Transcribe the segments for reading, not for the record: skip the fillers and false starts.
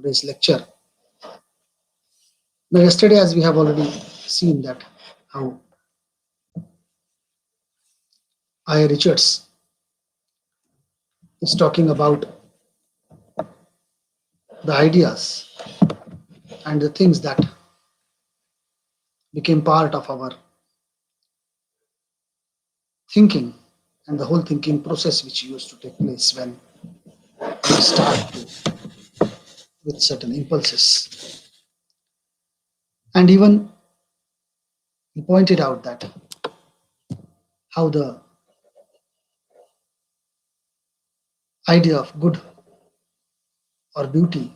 today's lecture. Now, yesterday, as we have already seen that how I. Richards is talking about the ideas and the things that became part of our thinking and the whole thinking process which used to take place when we start with certain impulses. And even he pointed out that how the idea of good or beauty,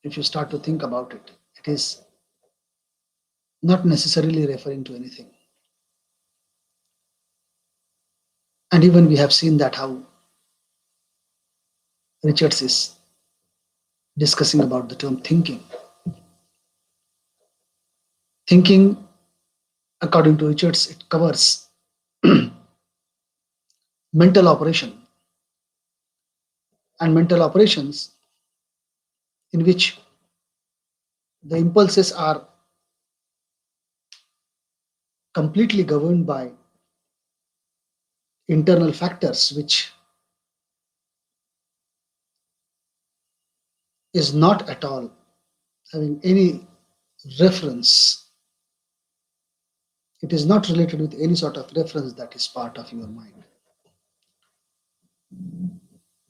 if you start to think about it, it is not necessarily referring to anything. And even we have seen that how Richards is discussing about the term thinking. Thinking, according to Richards, it covers mental operation and mental operations in which the impulses are completely governed by internal factors, which is not at all having any reference. It is not related with any sort of reference that is part of your mind.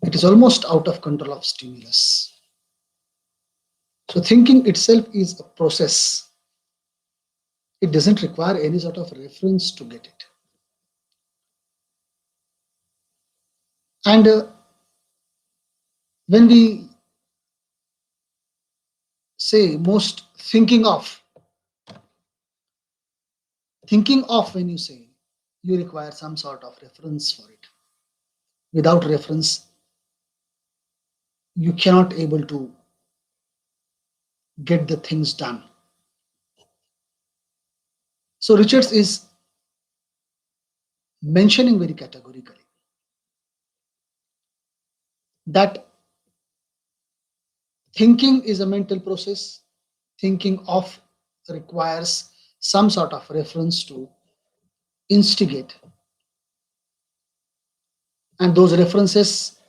It is almost out of control of stimulus. So thinking itself is a process. It doesn't require any sort of reference to get it. And when we say most thinking of, when you say, you require some sort of reference for it. Without reference, you cannot able to get the things done. So Richards is mentioning very categorically that thinking is a mental process. Thinking of requires some sort of reference to instigate. And those references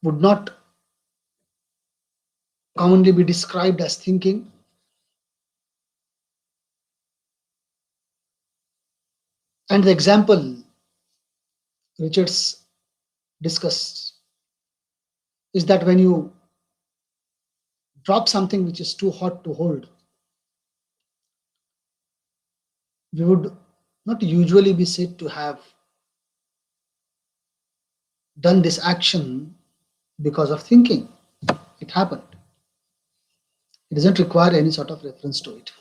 would not commonly be described as thinking. And the example Richards discussed is that when you drop something which is too hot to hold, we would not usually be said to have done this action because of thinking. It happened. It doesn't require any sort of reference to it.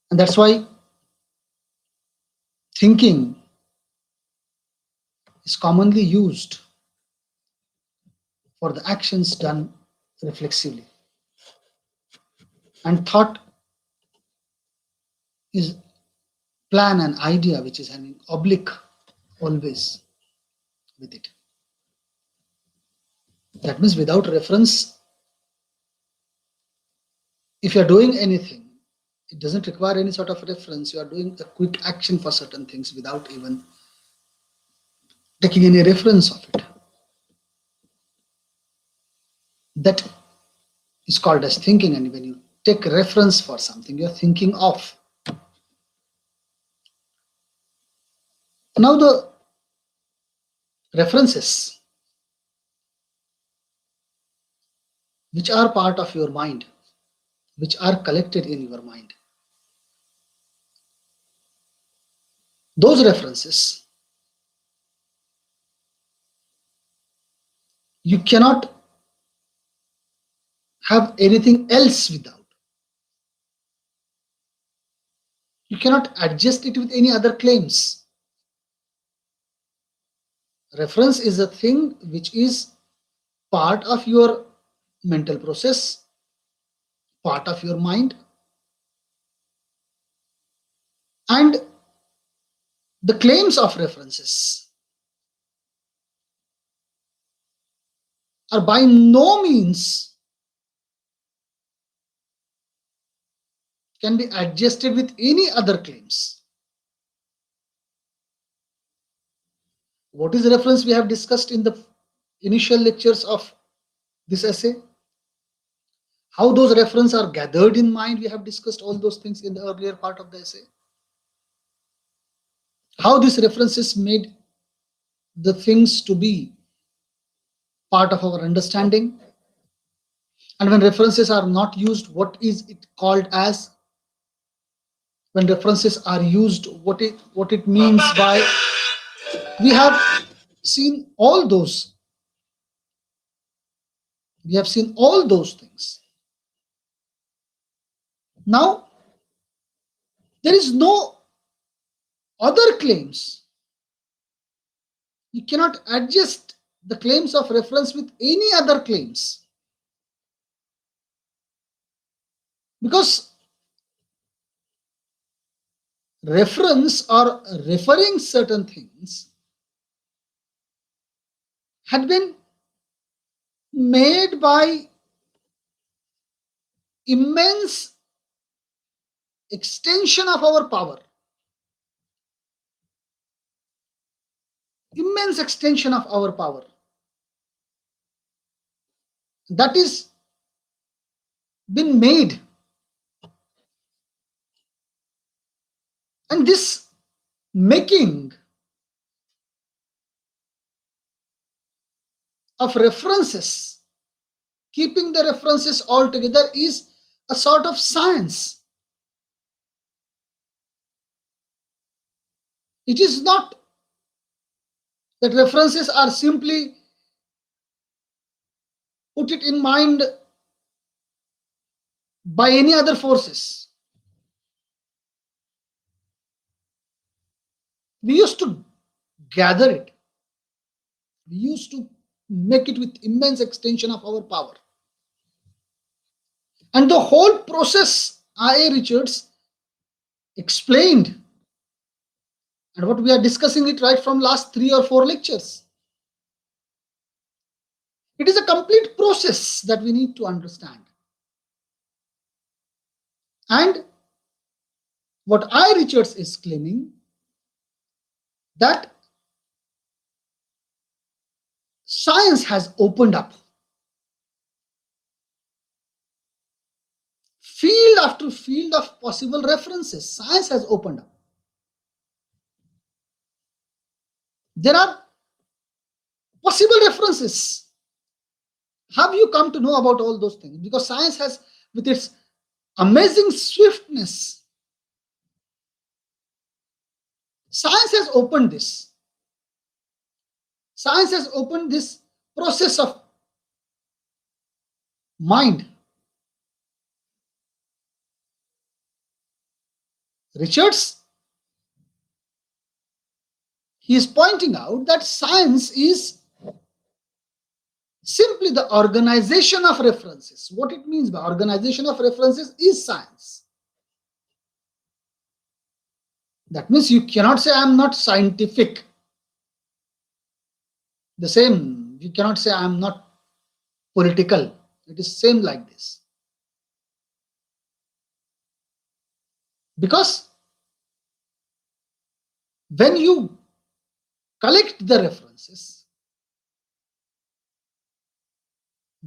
And that's why thinking is commonly used for the actions done reflexively. And thought is plan and idea which is having oblique always with it. That means without reference, if you are doing anything, it doesn't require any sort of reference. You are doing a quick action for certain things without even taking any reference of it. That is called as thinking. And when you take reference for something, you're thinking of. Now the references which are part of your mind, which are collected in your mind, those references you cannot have anything else without. You cannot adjust it with any other claims. Reference is a thing which is part of your mental process, part of your mind, and the claims of references are by no means can be adjusted with any other claims. What is the reference we have discussed in the initial lectures of this essay? How those references are gathered in mind, we have discussed all those things in the earlier part of the essay. How these references made the things to be part of our understanding. And when references are not used, what is it called as? When references are used, what it means by? We have seen all those. We have seen all those things. Now, there is no other claims. You cannot adjust the claims of reference with any other claims. Because reference or referring certain things had been made by immense extension of our power. Immense extension of our power. That is been made. And this making of references, keeping the references all together, is a sort of science. It is not that references are simply put it in mind by any other forces. We used to gather it. We used to make it with immense extension of our power. And the whole process I.A. Richards explained, and what we are discussing it right from last 3 or 4 lectures. It is a complete process that we need to understand. And what I. Richards is claiming, that science has opened up. Field after field of possible references, science has opened up. There are possible references. Have you come to know about all those things? Because science has, with its amazing swiftness, science has opened this. Science has opened this process of mind. Richards, he is pointing out that science is simply the organization of references. What it means by organization of references is science. That means you cannot say I am not scientific. The same, you cannot say I am not political. It is same like this. Because when you collect the references,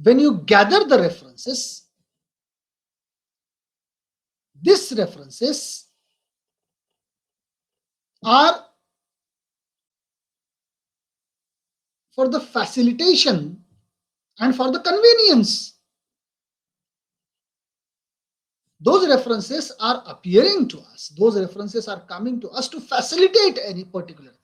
when you gather the references, these references are for the facilitation and for the convenience. Those references are appearing to us. Those references are coming to us to facilitate any particular thing.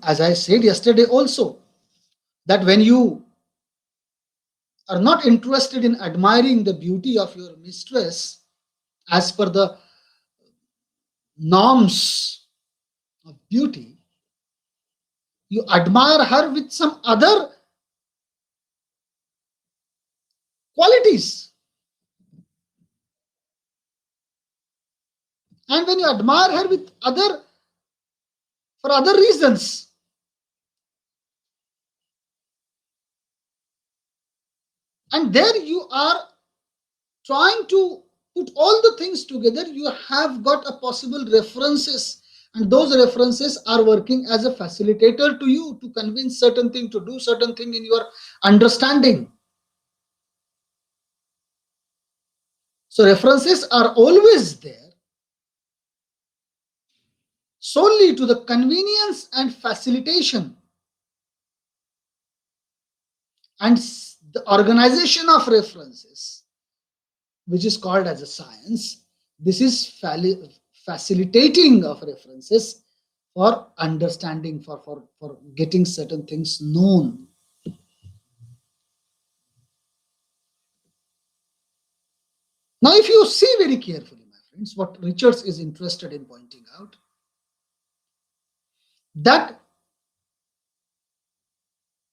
As I said yesterday also, that when you are not interested in admiring the beauty of your mistress as per the norms of beauty, you admire her with some other qualities. And when you admire her with other for other reasons. And there you are trying to put all the things together. You have got a possible references, and those references are working as a facilitator to you to convince certain thing, to do certain thing in your understanding. So references are always there solely to the convenience and facilitation, and the organization of references, which is called as a science. This is facilitating of references for understanding, for getting certain things known. Now, if you see very carefully, my friends, what Richards is interested in pointing out, that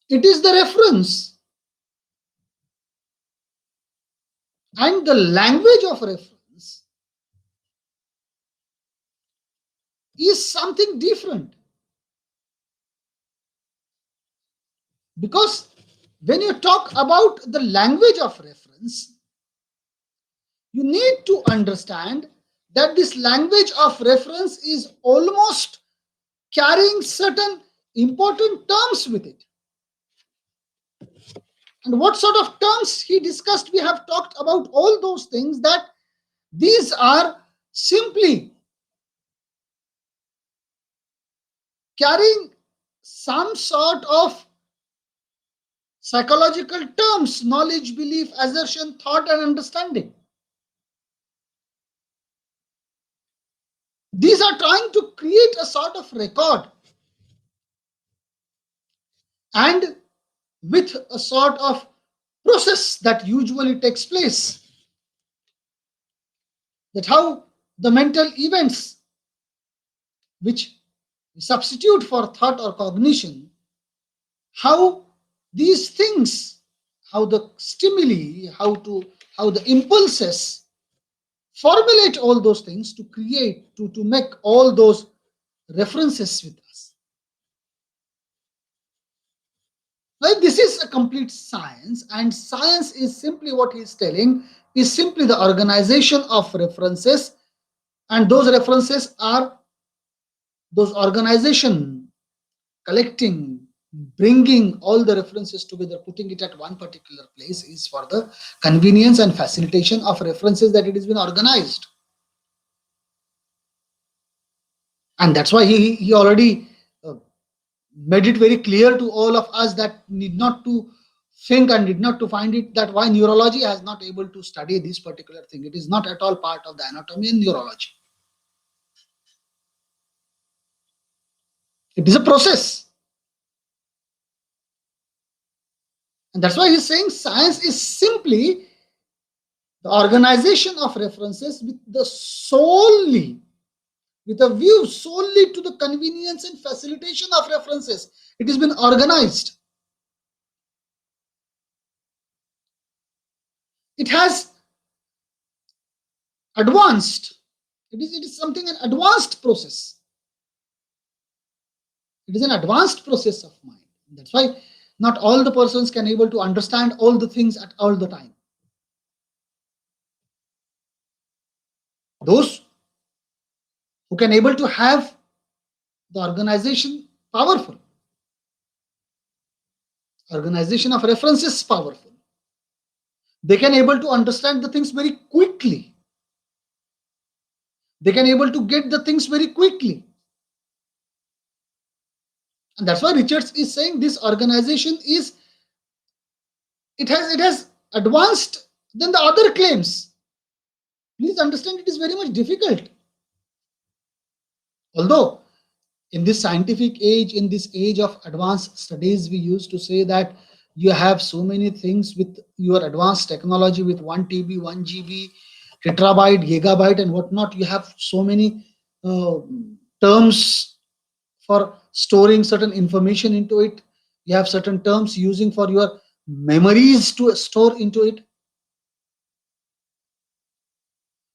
it is the reference and the language of reference is something different. Because when you talk about the language of reference, you need to understand that this language of reference is almost carrying certain important terms with it. And what sort of terms he discussed, we have talked about all those things, that these are simply carrying some sort of psychological terms: knowledge, belief, assertion, thought, and understanding. These are trying to create a sort of record, and with a sort of process that usually takes place, that how the mental events which substitute for thought or cognition, how these things, how the stimuli, how the impulses formulate all those things to create, to make all those references with us. Right? This is a complete science, and science is simply, what he is telling, is simply the organization of references, and those references are those organization collecting, bringing all the references together, putting it at one particular place, is for the convenience and facilitation of references that it has been organized. And that's why he already made it very clear to all of us that need not to think and did not to find it, that why neurology has not able to study this particular thing. It is not at all part of the anatomy and neurology. It is a process. And that's why he's saying science is simply the organization of references with a view solely to the convenience and facilitation of references. It has been organized. It has advanced. It is something, an advanced process. It is an advanced process of mind. That's why not all the persons can able to understand all the things at all the time. Those who can able to have the organization powerful, organization of references powerful, they can able to understand the things very quickly. They can able to get the things very quickly. And that's why Richards is saying this organization is, it has advanced than the other claims. Please understand, it is very much difficult. Although in this scientific age, in this age of advanced studies, we used to say that you have so many things with your advanced technology, with 1 TB, 1 GB, tetrabyte, gigabyte, and whatnot. You have so many terms for storing certain information into it. You have certain terms using for your memories to store into it.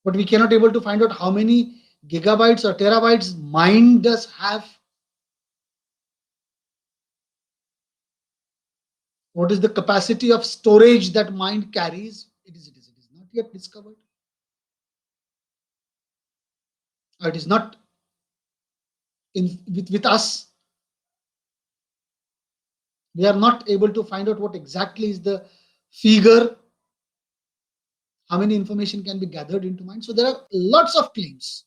But we cannot able to find out how many gigabytes or terabytes mind does have. What is the capacity of storage that mind carries? It is not yet discovered. Or it is not with us. We are not able to find out what exactly is the figure, how many information can be gathered into mind. So there are lots of claims,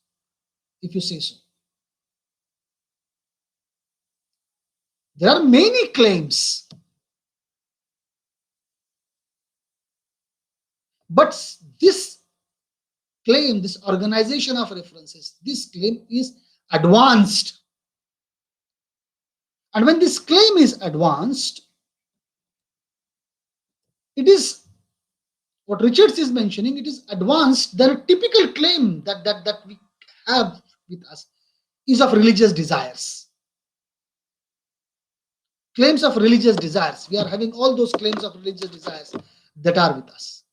if you say so. There are many claims, but this claim, this organization of references, this claim is advanced. And when this claim is advanced, it is what Richards is mentioning, it is advanced than a typical claim that we have with us is of religious desires. Claims of religious desires. We are having all those claims of religious desires that are with us.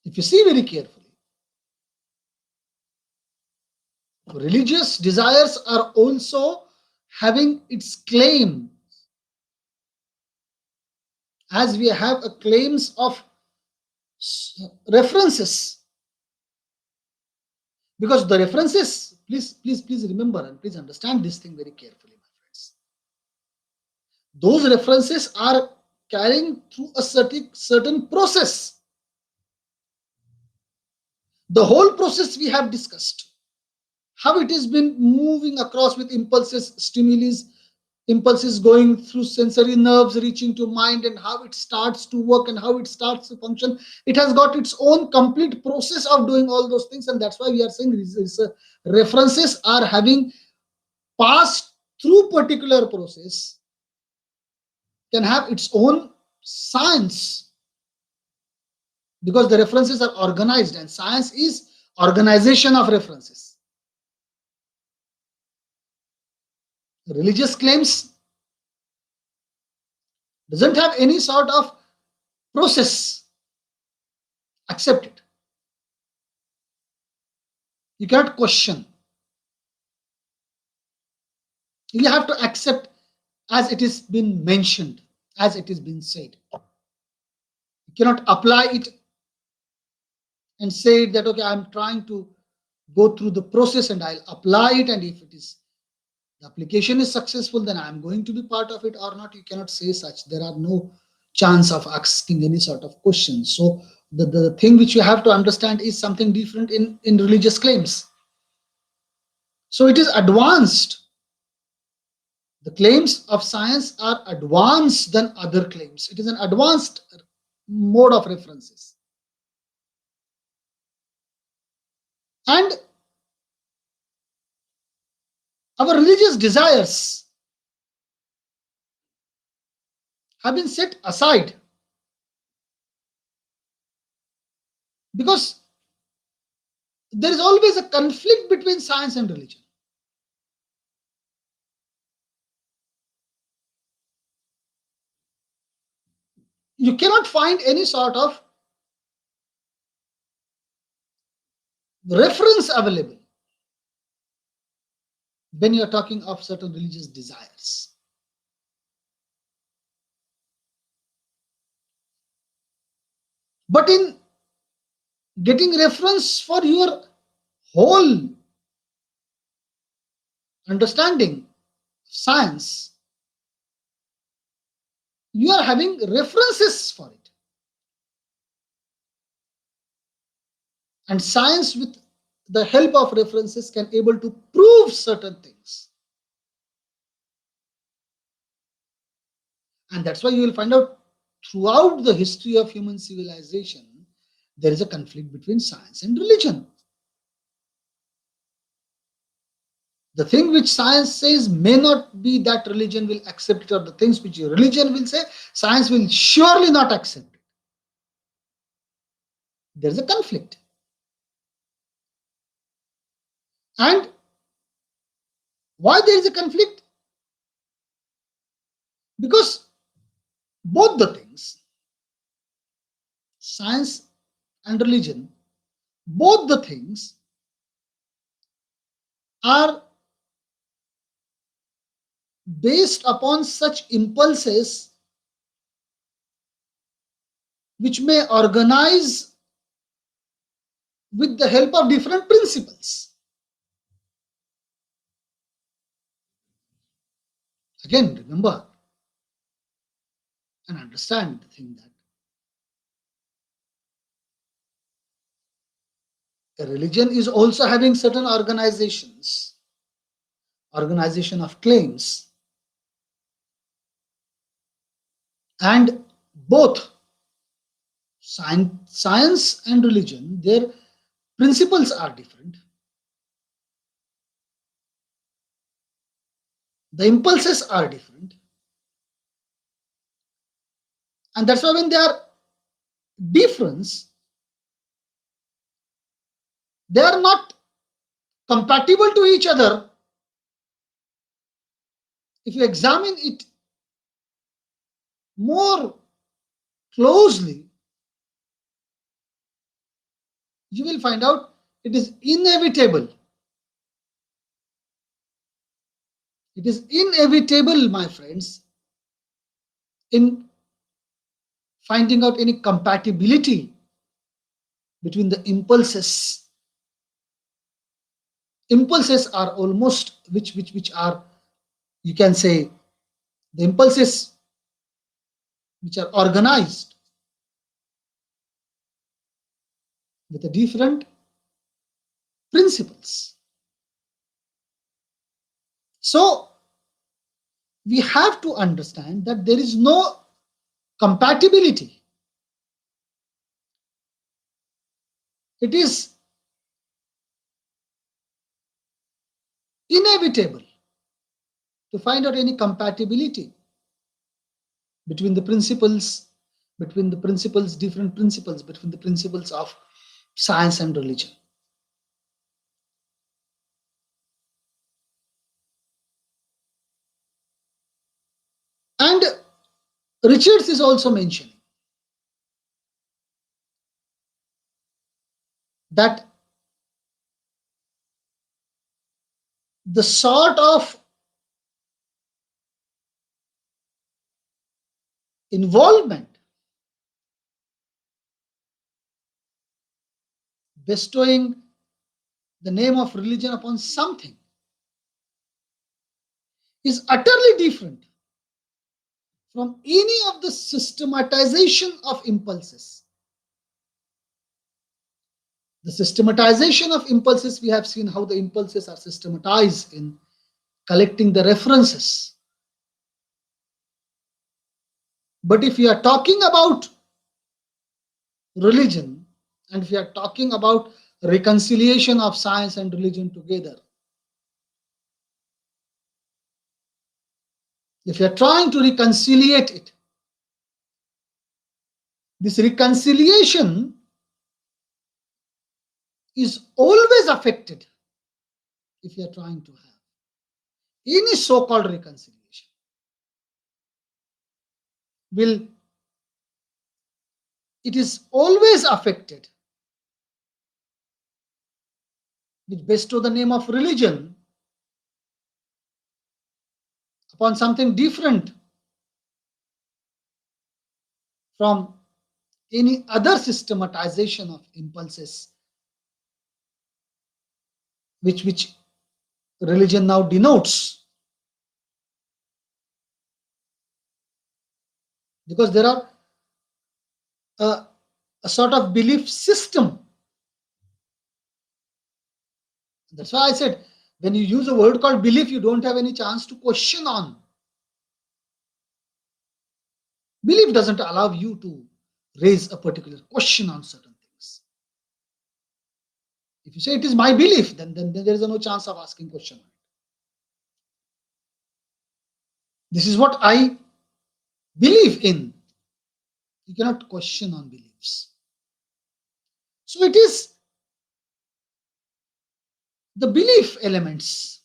If you see very carefully, religious desires are also having its claim, as we have a claims of references. Because the references, please remember and please understand this thing very carefully, my friends. Those references are carrying through a certain process. The whole process we have discussed. How it has been moving across with impulses, impulses going through sensory nerves, reaching to mind, and how it starts to work and how it starts to function. It has got its own complete process of doing all those things, and that's why we are saying references are having passed through particular process, can have its own science, because the references are organized, and science is organization of references. Religious claims doesn't have any sort of process. Accept it. You cannot question. You have to accept as it is been mentioned, as it is been said. You cannot apply it and say that, okay, I'm trying to go through the process and I'll apply it, and if it is the application is successful, then I'm going to be part of it or not. You cannot say such. There are no chance of asking any sort of questions. So the thing which you have to understand is something different in religious claims. So it is advanced. The claims of science are advanced than other claims. It is an advanced mode of references. And our religious desires have been set aside because there is always a conflict between science and religion. You cannot find any sort of reference available when you are talking of certain religious desires. But in getting reference for your whole understanding of science, you are having references for it. And science, with the help of references, can able to prove certain things. And that's why you will find out throughout the history of human civilization, there is a conflict between science and religion. The thing which science says may not be that religion will accept it, or the things which religion will say, science will surely not accept it. There is a conflict. And why there is a conflict? Because both the things, science and religion, both the things are based upon such impulses which may organize with the help of different principles. Again, remember and understand the thing that a religion is also having certain organization of claims, and both science and religion, their principles are different. The impulses are different. And that's why when they are different, they are not compatible to each other. If you examine it more closely, you will find out it is inevitable. It is inevitable, my friends, in finding out any compatibility between the impulses. Impulses are almost which are, you can say, the impulses which are organized with a different principles. So we have to understand that there is no compatibility. It is inevitable to find out any compatibility between the principles, different principles, between the principles of science and religion. And Richards is also mentioning that the sort of involvement bestowing the name of religion upon something is utterly different from any of the systematization of impulses. The systematization of impulses, we have seen how the impulses are systematized in collecting the references. But if we are talking about religion, and if we are talking about reconciliation of science and religion together, if you are trying to reconciliate it, this reconciliation is always affected. If you are trying to have any so-called reconciliation, it is always affected which bestow the name of religion upon something different from any other systematization of impulses which religion now denotes. Because there are a sort of belief system. That's why I said, when you use a word called belief, you don't have any chance to question on. Belief doesn't allow you to raise a particular question on certain things. If you say it is my belief, then there is no chance of asking question on it. This is what I believe in. You cannot question on beliefs. So it is the belief elements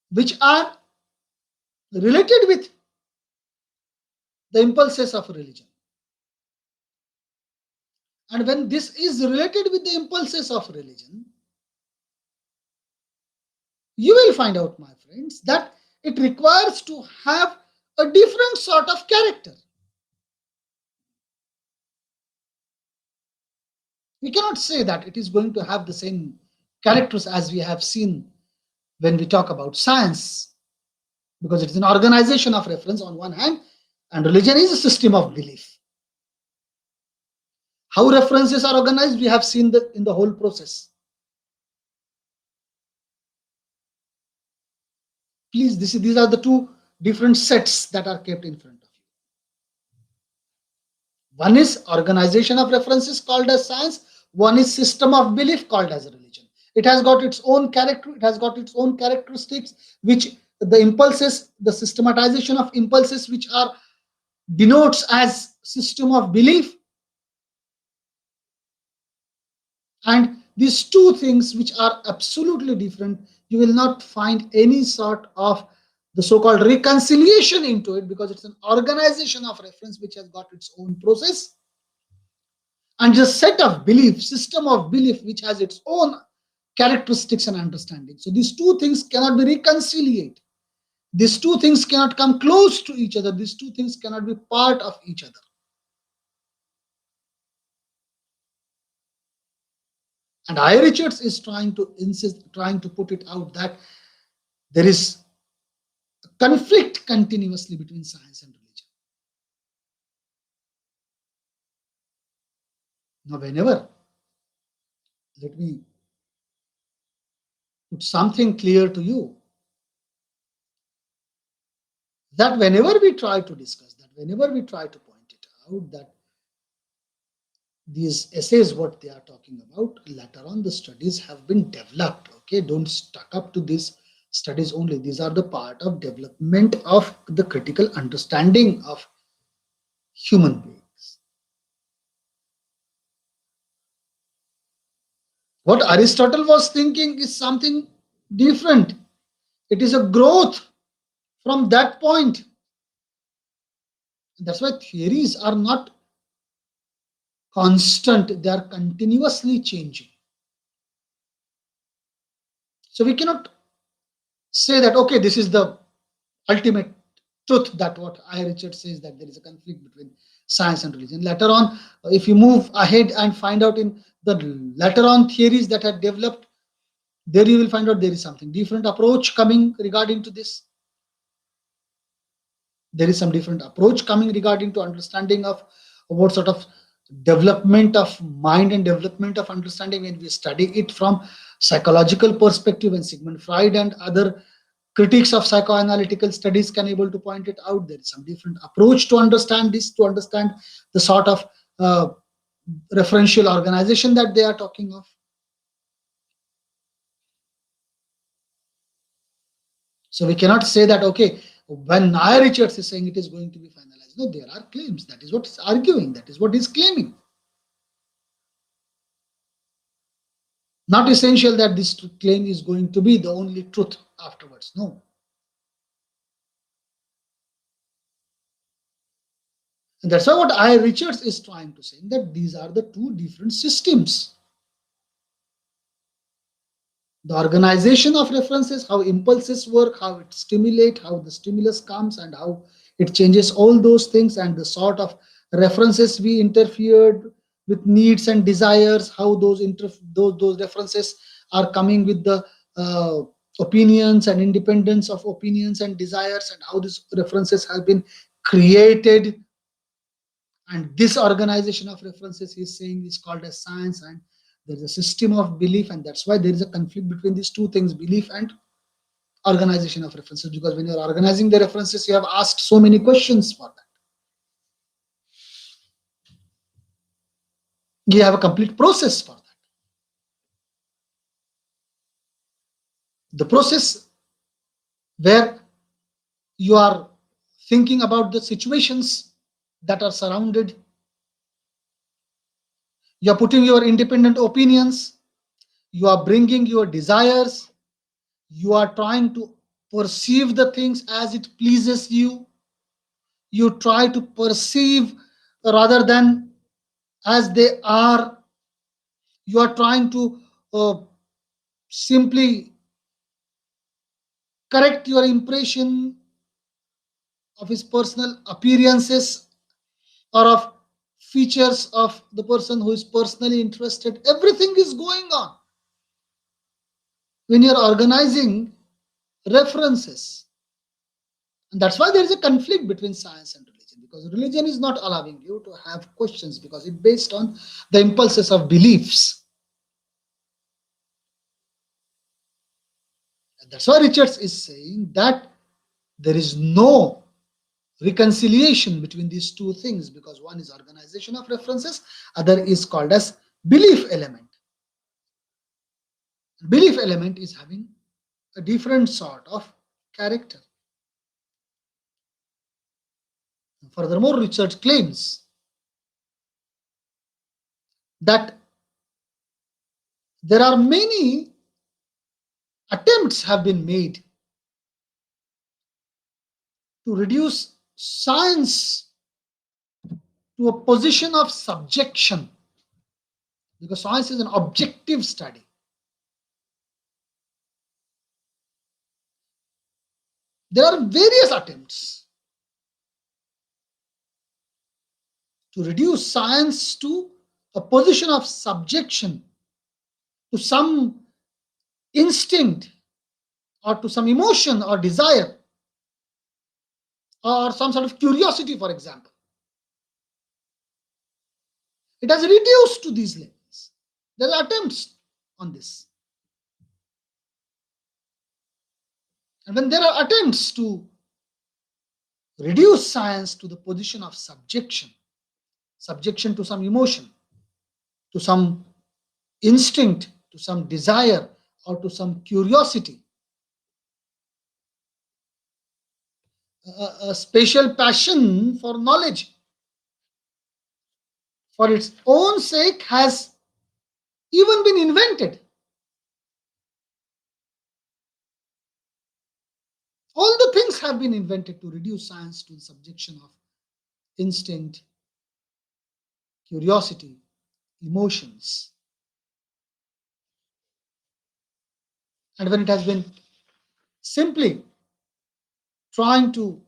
which are related with the impulses of religion. And when this is related with the impulses of religion, you will find out, my friends, that it requires to have a different sort of character. We cannot say that it is going to have the same characters as we have seen when we talk about science, because it is an organization of reference on one hand, and religion is a system of belief. How references are organized, we have seen in the whole process. Please, these are the two different sets that are kept in front of you. One is organization of references called as science. One is system of belief called as a religion. It has got its own character. It has got its own characteristics, which the impulses, the systematization of impulses, which are denotes as system of belief, and these two things which are absolutely different, you will not find any sort of the so-called reconciliation into it, because it's an organization of reference which has got its own process, and just set of belief, system of belief, which has its own characteristics and understanding. So these two things cannot be reconciliated. These two things cannot come close to each other. These two things cannot be part of each other. And I. Richards is trying to insist, trying to put it out that there is a conflict continuously between science and religion. Now, whenever, let me put something clear to you, that whenever we try to discuss that, whenever we try to point it out, that these essays, what they are talking about, later on the studies have been developed. Okay, don't stuck up to these studies only. These are the part of development of the critical understanding of human beings. What Aristotle was thinking is something different. It is a growth from that point. That's why theories are not constant, they are continuously changing. So we cannot say that, okay, this is the ultimate truth, that what I. Richard says, that there is a conflict between science and religion. Later on, if you move ahead and find out in the later on theories that are developed, there you will find out there is something different approach coming regarding to this. There is some different approach coming regarding to understanding of what sort of development of mind and development of understanding when we study it from psychological perspective, and Sigmund Freud and other critics of psychoanalytical studies can able to point it out. There is some different approach to understand this, to understand the sort of uh, referential organization that they are talking of. So we cannot say that, okay, when Naya Richards is saying it is going to be finalized. No, there are claims. That is what is arguing. That is what is claiming. Not essential that this claim is going to be the only truth afterwards. No. And that's why what I. Richards is trying to say, that these are the two different systems. The organization of references, how impulses work, how it stimulate, how the stimulus comes, and how it changes all those things, and the sort of references we interfered with needs and desires, how those references are coming with the uh, opinions and independence of opinions and desires, and how these references have been created. And this organization of references he's saying is called as science, and there's a system of belief, and that's why there is a conflict between these two things, belief and organization of references, because when you're organizing the references, you have asked so many questions for that. You have a complete process for that. The process where you are thinking about the situations that are surrounded, you are putting your independent opinions, you are bringing your desires, you are trying to perceive the things as it pleases you, you try to perceive rather than as they are, you are trying to simply correct your impression of his personal appearances or of features of the person who is personally interested. Everything is going on when you're organizing references. And that's why there is a conflict between science and religion, because religion is not allowing you to have questions because it's based on the impulses of beliefs. And that's why Richards is saying that there is no reconciliation between these two things, because one is organization of references, other is called as belief element. Belief element is having a different sort of character. Furthermore, Richards claims that there are many attempts have been made to reduce science to a position of subjection, because science is an objective study. There are various attempts to reduce science to a position of subjection to some instinct or to some emotion or desire or some sort of curiosity, for example. It has reduced to these levels. There are attempts on this. And when there are attempts to reduce science to the position of subjection to some emotion, to some instinct, to some desire, or to some curiosity, a special passion for knowledge for its own sake has even been invented. All the things have been invented to reduce science to the subjection of instinct, curiosity, emotions. And when it has been simply trying to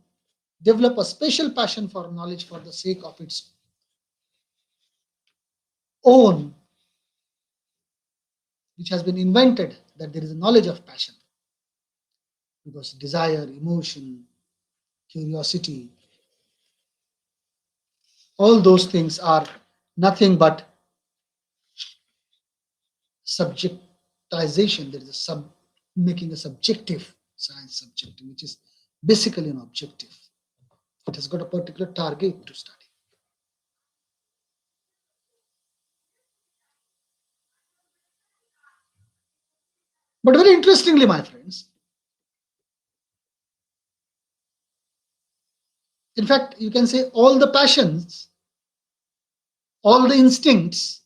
develop a special passion for knowledge for the sake of its own, which has been invented, that there is a knowledge of passion, because desire, emotion, curiosity, all those things are nothing but subjectization. There is a making a subjective science subjective, which is basically an objective. It has got a particular target to study. But very interestingly, my friends, in fact, you can say all the passions, all the instincts,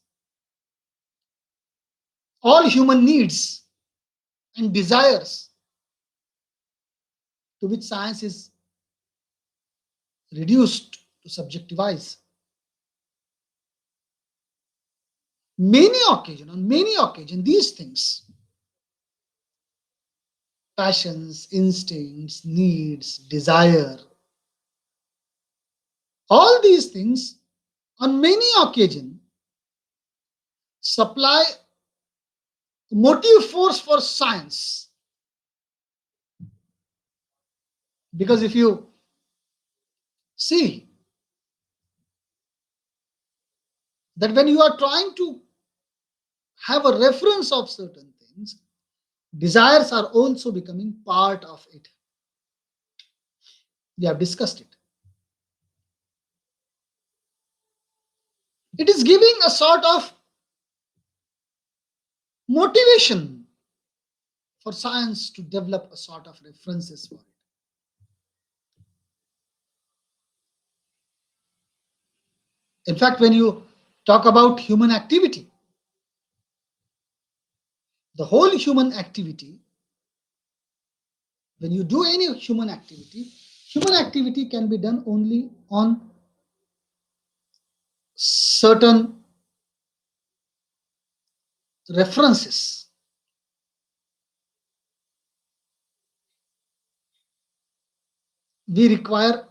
all human needs and desires to which science is reduced to subjectivize. On many occasions, these things, passions, instincts, needs, desire, all these things on many occasions supply motive force for science. Because if you see that when you are trying to have a reference of certain things, desires are also becoming part of it. We have discussed it. It is giving a sort of motivation for science to develop a sort of references for it. In fact, when you talk about human activity, the whole human activity, when you do any human activity can be done only on certain references. we require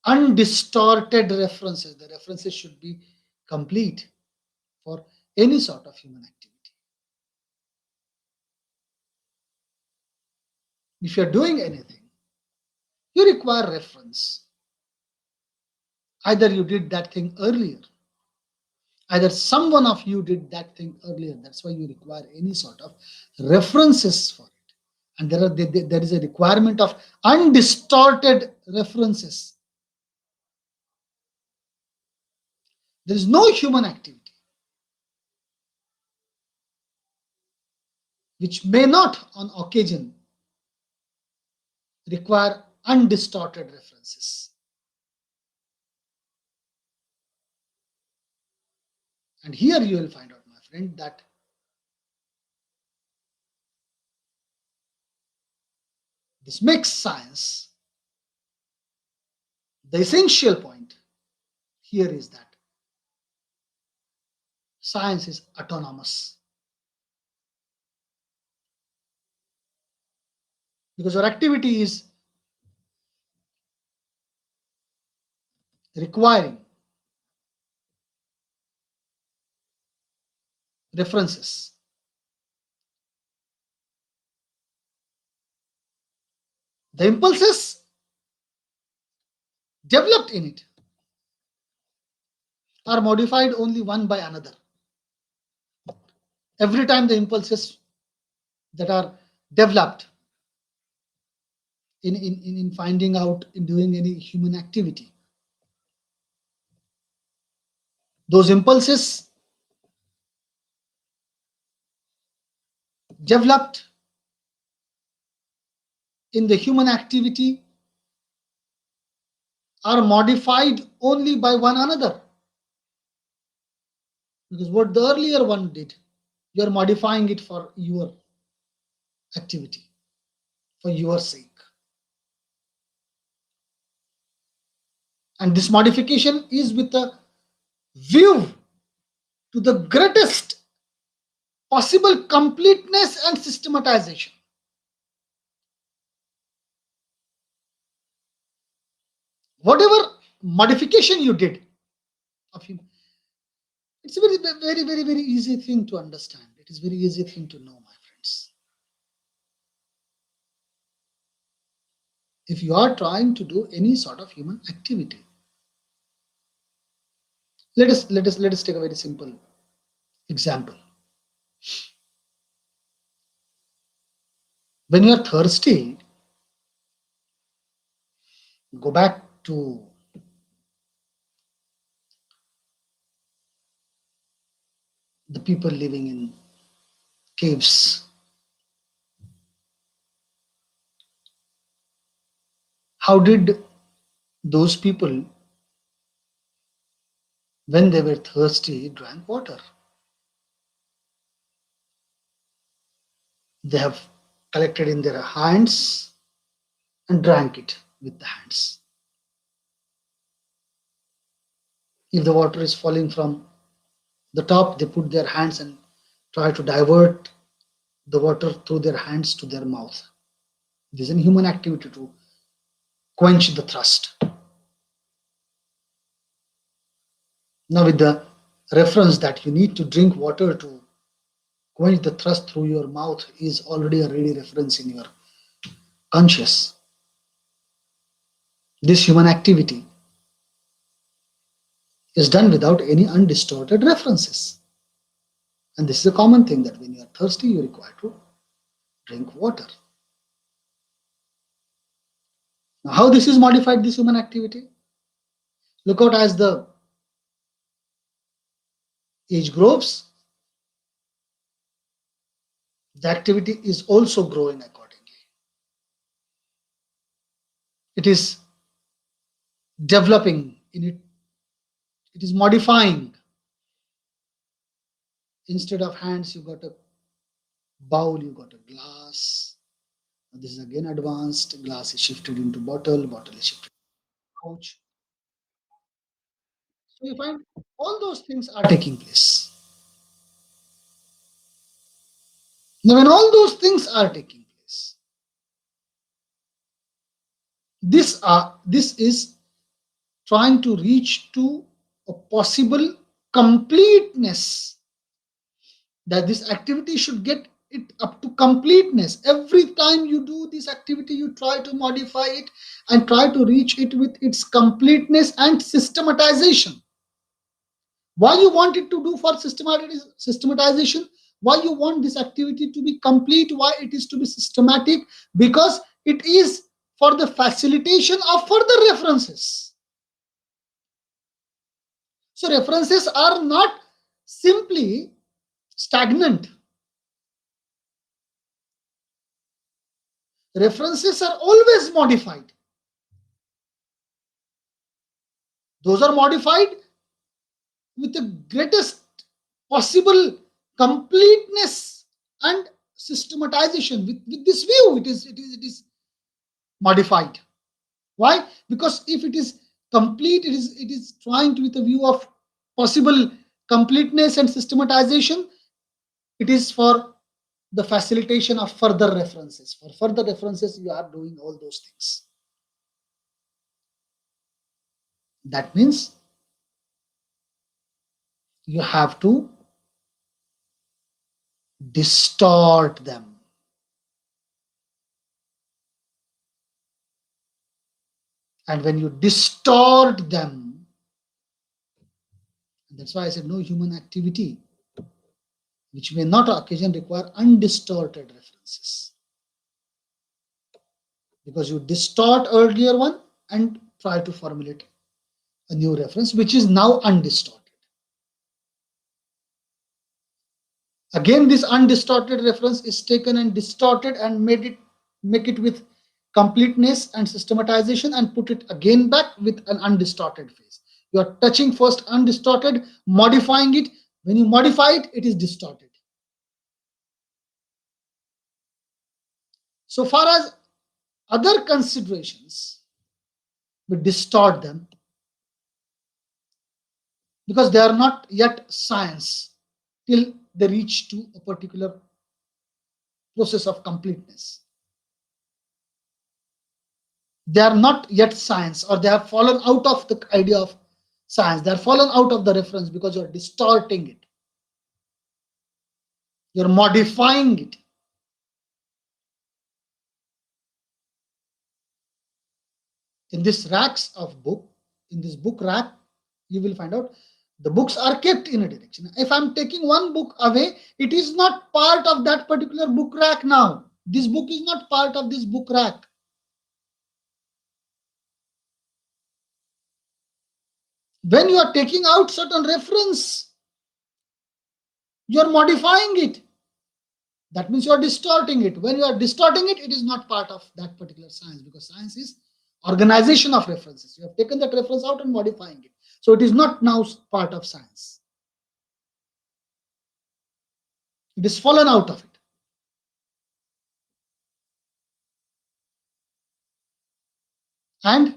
undistorted references. The references should be complete for any sort of human activity. If you're doing anything, you require reference. Either you did that thing earlier, either someone of you did that thing earlier. That's why you require any sort of references for it. And there is a requirement of undistorted references. There is no human activity which may not, on occasion, require undistorted references. And here you will find out, my friend, that this makes science, the essential point here is that science is autonomous, because your activity is requiring references. The impulses developed in it are modified only one by another. Every time the impulses that are developed in finding out, in doing any human activity, those impulses developed in the human activity are modified only by one another. Because what the earlier one did, you are modifying it for your activity, for your sake. And this modification is with a view to the greatest possible completeness and systematization. Whatever modification you did of him, it's a very easy thing to understand. It is very easy thing to know, my friends. If you are trying to do any sort of human activity, let us take a very simple example. When you are thirsty, go back to the people living in caves. How did those people, when they were thirsty, drank water? They have collected in their hands and drank it with the hands. If the water is falling from the top, they put their hands and try to divert the water through their hands to their mouth. This is a human activity to quench the thirst. Now, with the reference that you need to drink water to quench the thirst through your mouth is already a ready reference in your conscious. This human activity is done without any undistorted references. And this is a common thing, that when you are thirsty, you require to drink water. Now, how this is modified, this human activity? Look out, as the age grows, the activity is also growing accordingly. It is developing in it, it is modifying. Instead of hands, you got a bowl, you got a glass. Now, this is again advanced. Glass is shifted into bottle, bottle is shifted to pouch. So you find all those things are taking place. Now, when all those things are taking place, This is trying to reach to a possible completeness, that this activity should get it up to completeness. Every time you do this activity, you try to modify it and try to reach it with its completeness and systematization. Why you want it to do for systematization? Why you want this activity to be complete? Why it is to be systematic? Because it is for the facilitation of further references. So references are not simply stagnant. References are always modified. Those are modified with the greatest possible completeness and systematization. With this view, it is modified. Why? Because if it is complete, it is trying to with a view of possible completeness and systematization. It is for the facilitation of further references. For further references, you are doing all those things. That means you have to distort them. And when you distort them, that's why I said no human activity which may not occasion require undistorted references. Because you distort earlier one and try to formulate a new reference which is now undistorted. Again, this undistorted reference is taken and distorted and make it with completeness and systematization and put it again back with an undistorted phase. You are touching first undistorted, modifying it. When you modify it, it is distorted. So far as other considerations, we distort them because they are not yet science till they reach to a particular process of completeness. They are not yet science, or they have fallen out of the idea of science. They are fallen out of the reference because you're distorting it. You're modifying it. In this racks of book, in this book rack, you will find out the books are kept in a direction. If I'm taking one book away, it is not part of that particular book rack now. This book is not part of this book rack. When you are taking out certain reference, you are modifying it. That means you are distorting it. When you are distorting it, it is not part of that particular science, because science is organization of references. You have taken that reference out and modifying it. So it is not now part of science. It is fallen out of it. And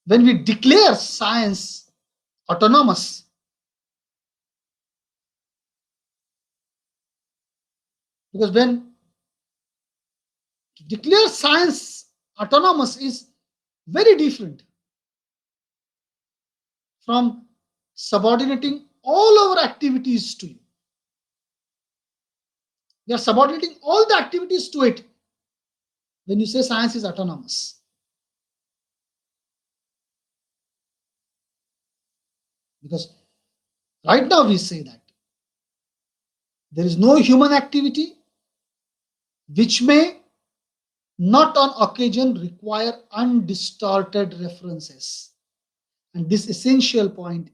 when we declare science autonomous, because when to declare science autonomous is very different from subordinating all our activities to you. We are subordinating all the activities to it when you say science is autonomous. Because right now we say that there is no human activity which may not on occasion require undistorted references. And this essential point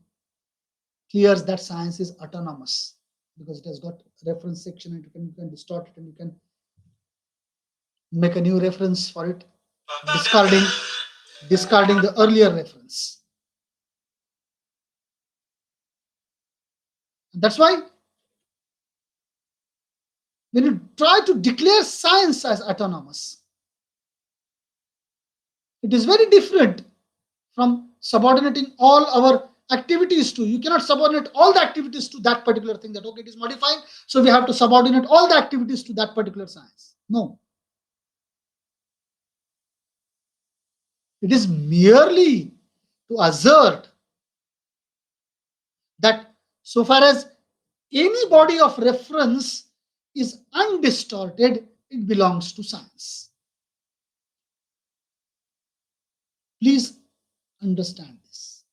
clears that science is autonomous, because it has got reference section and you can distort it and you can make a new reference for it, discarding the earlier reference. And that's why when you try to declare science as autonomous, it is very different from subordinating all our activities to. You cannot subordinate all the activities to that particular thing, that okay, it is modifying, so we have to subordinate all the activities to that particular science. No. It is merely to assert that so far as any body of reference is undistorted, it belongs to science. Please understand this.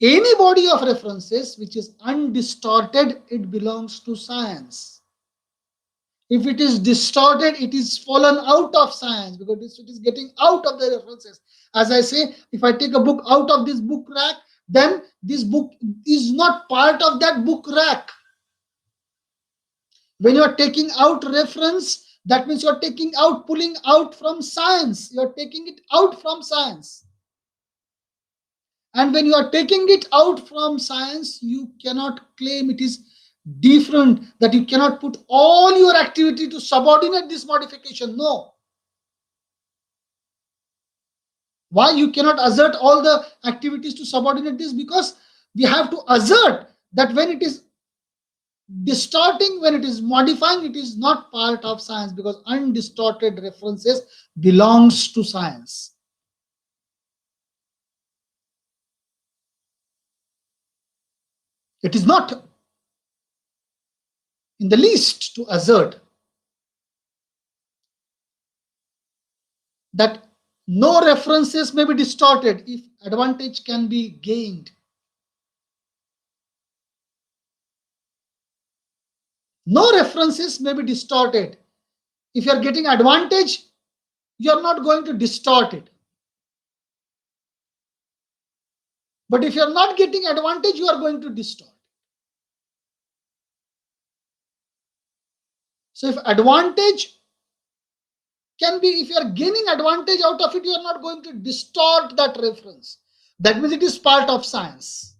Any body of references which is undistorted, it belongs to science. If it is distorted, it is fallen out of science because it is getting out of the references. As I say, if I take a book out of this book rack, then this book is not part of that book rack. When you are taking out reference, that means you are taking out, pulling out from science. You are taking it out from science. And when you are taking it out from science, you cannot claim it is different, that you cannot put all your activity to subordinate this modification. No. Why you cannot assert all the activities to subordinate this? Because we have to assert that when it is distorting, when it is modifying, it is not part of science because undistorted references belongs to science. It is not in the least to assert that no references may be distorted if advantage can be gained. No references may be distorted. If you are getting advantage, you are not going to distort it. But if you are not getting advantage, you are going to distort. So if advantage can be, if you are gaining advantage out of it, you are not going to distort that reference. That means it is part of science.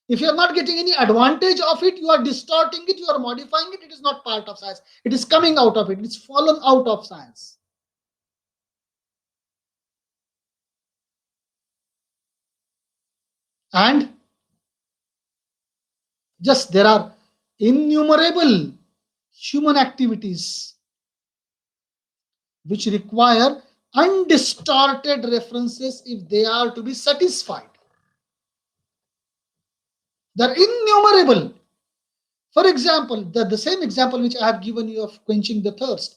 If you are not getting any advantage of it, you are distorting it, you are modifying it, it is not part of science. It is coming out of it, it's fallen out of science. And just there are innumerable human activities which require undistorted references if they are to be satisfied. They are innumerable. For example, the same example which I have given you of quenching the thirst.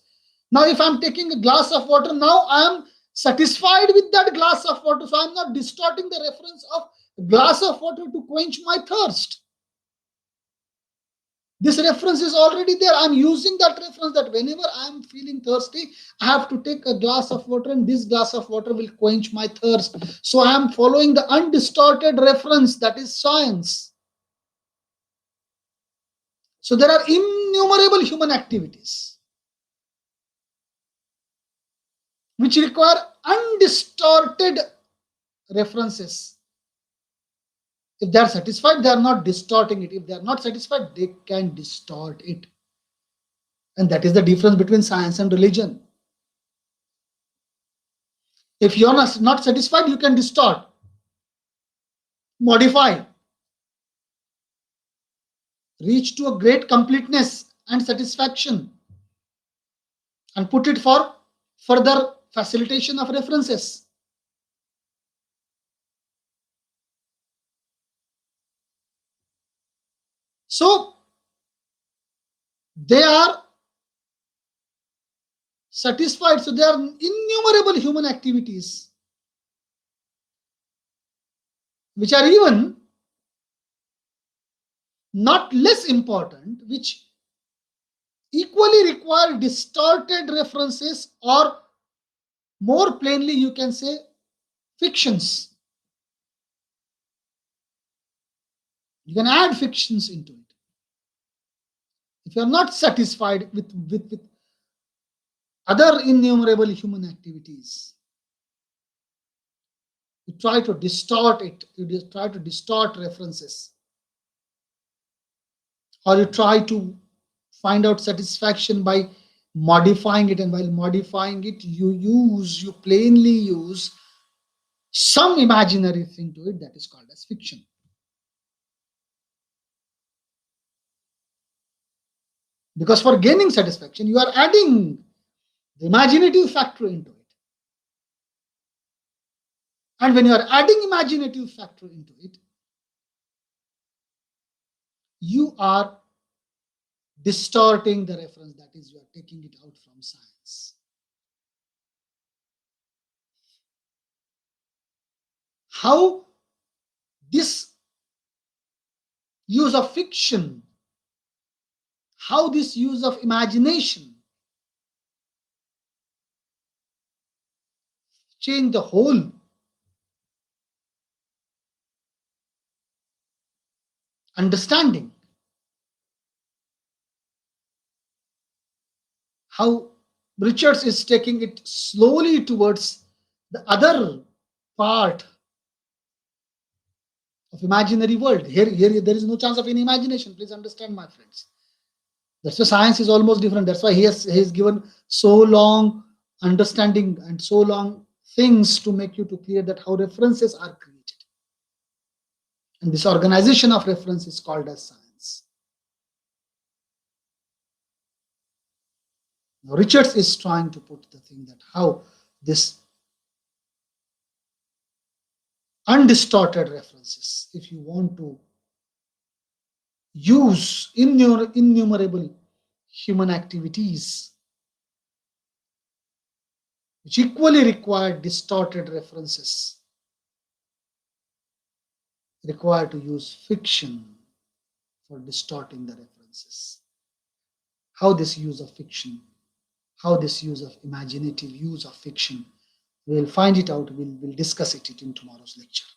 Now, if I'm taking a glass of water, now I am satisfied with that glass of water. So I'm not distorting the reference of glass of water to quench my thirst. This reference is already there. I'm using that reference that whenever I'm feeling thirsty, I have to take a glass of water and this glass of water will quench my thirst. So I am following the undistorted reference, that is science. So there are innumerable human activities which require undistorted references. If they are satisfied, they are not distorting it. If they are not satisfied, they can distort it. And that is the difference between science and religion. If you are not satisfied, you can distort, modify, reach to a great completeness and satisfaction, and put it for further facilitation of references. So they are satisfied. So there are innumerable human activities which are even not less important, which equally require distorted references, or more plainly, you can say fictions. You can add fictions into it. If you are not satisfied with other innumerable human activities, you try to distort it, you try to distort references, or you try to find out satisfaction by modifying it, and while modifying it, you plainly use some imaginary thing to it, that is called as fiction. Because for gaining satisfaction, you are adding the imaginative factor into it. And when you are adding imaginative factor into it, you are distorting the reference, that is, you are taking it out from science. How this use of fiction, how this use of imagination change the whole understanding, how Richards is taking it slowly towards the other part of imaginary world. Here there is no chance of any imagination. Please understand, my friends. That's why science is almost different. That's why he has given so long understanding and so long things to make you to clear that how references are created. And this organization of reference is called as science. Now, Richards is trying to put the thing that how this undistorted references, if you want to use innumerable human activities which equally require distorted references, require to use fiction for distorting the references. How this use of fiction, how this use of imaginative use of fiction, we'll find it out, we'll discuss it in tomorrow's lecture.